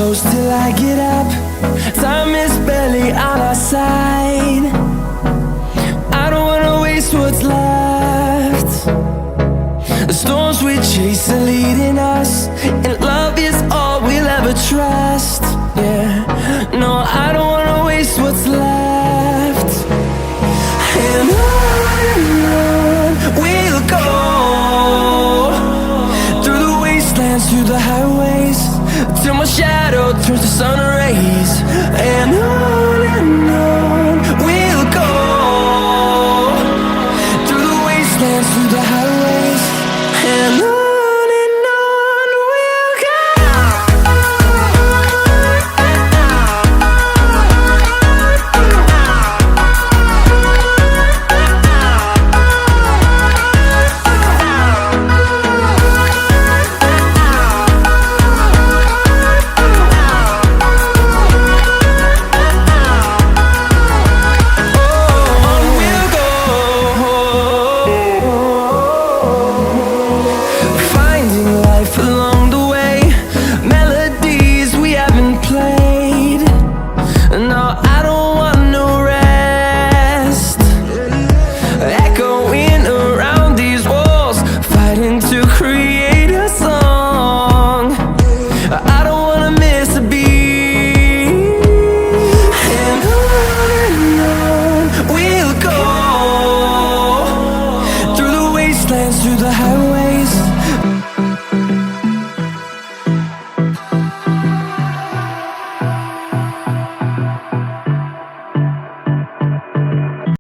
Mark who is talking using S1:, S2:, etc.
S1: close till I get up. Time is barely on our side. I don't wanna waste what's left. The storms we chase are leading us, and love is all we'll ever trust. Yeah, no, I don't wanna waste what's left. And on we'll go, through the wastelands, through the highways, till my shadow turns to sun rays.